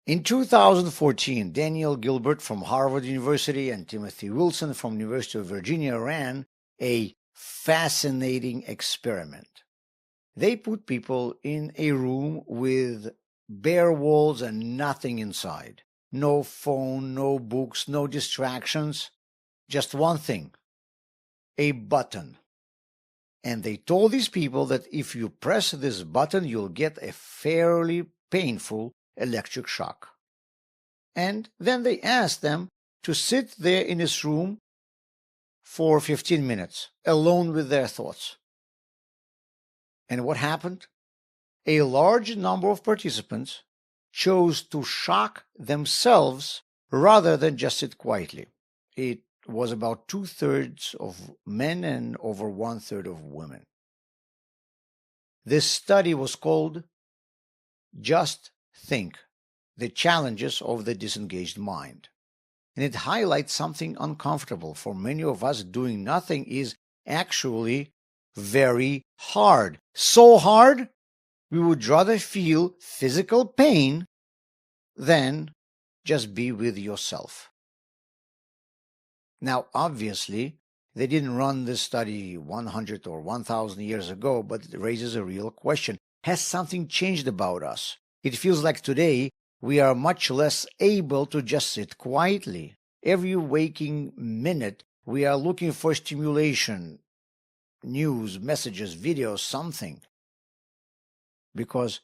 In 2014, Daniel Gilbert from Harvard University and Timothy Wilson from University of Virginia ran a fascinating experiment. They put people in a room with bare walls and nothing inside. No phone, no books, no distractions. Just one thing, a button. And they told these people that if you press this button, you'll get a fairly painful electric shock. And then they asked them to sit there in this room for 15 minutes, alone with their thoughts. And what happened? A large number of participants chose to shock themselves rather than just sit quietly. It was about 2/3 of men and over 1/3 of women. This study was called Just Think: The Challenges of the Disengaged Mind. And it highlights something uncomfortable. For many of us, doing nothing is actually very hard. So hard, we would rather feel physical pain than just be with yourself. Now, obviously, they didn't run this study 100 or 1,000 years ago, but it raises a real question. Has something changed about us? It feels like today we are much less able to just sit quietly. Every waking minute, we are looking for stimulation, news, messages, videos, something. Because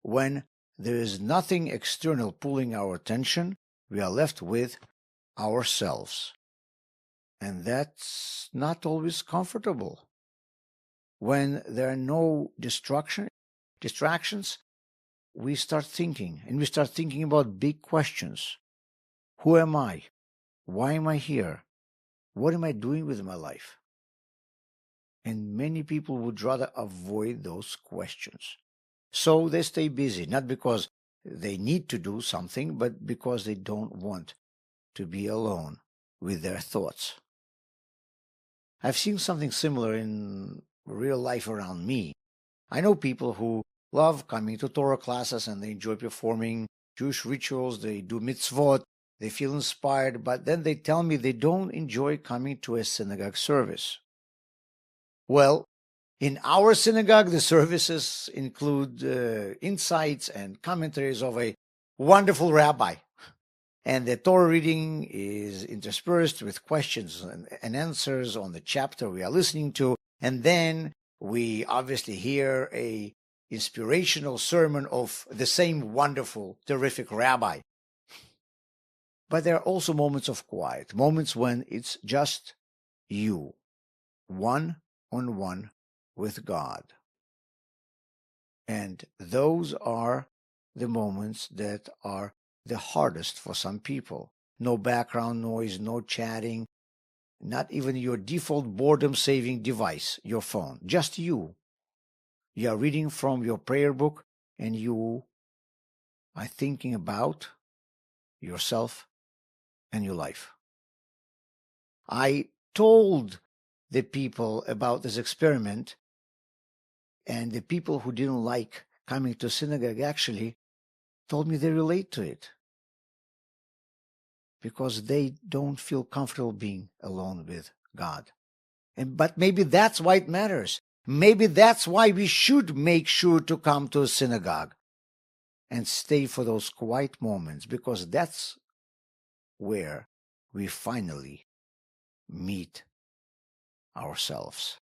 when there is nothing external pulling our attention, we are left with ourselves. And that's not always comfortable. When there are no distractions, we start thinking, and we start thinking about big questions. Who am I? Why am I here? What am I doing with my life? And many people would rather avoid those questions. So they stay busy, not because they need to do something, but because they don't want to be alone with their thoughts. I've seen something similar in real life around me. I know people who love coming to Torah classes and they enjoy performing Jewish rituals, they do mitzvot, they feel inspired, but then they tell me they don't enjoy coming to a synagogue service. Well, in our synagogue, the services include insights and commentaries of a wonderful rabbi. And the Torah reading is interspersed with questions and answers on the chapter we are listening to. And then we obviously hear a inspirational sermon of the same wonderful, terrific rabbi. But there are also moments of quiet, moments when it's just you, one-on-one with God. And those are the moments that are the hardest for some people. No background noise, no chatting, not even your default boredom-saving device, your phone, just you. You are reading from your prayer book and you are thinking about yourself and your life. I told the people about this experiment, and the people who didn't like coming to synagogue actually told me they relate to it because they don't feel comfortable being alone with God. But maybe that's why it matters. Maybe that's why we should make sure to come to a synagogue and stay for those quiet moments, because that's where we finally meet ourselves.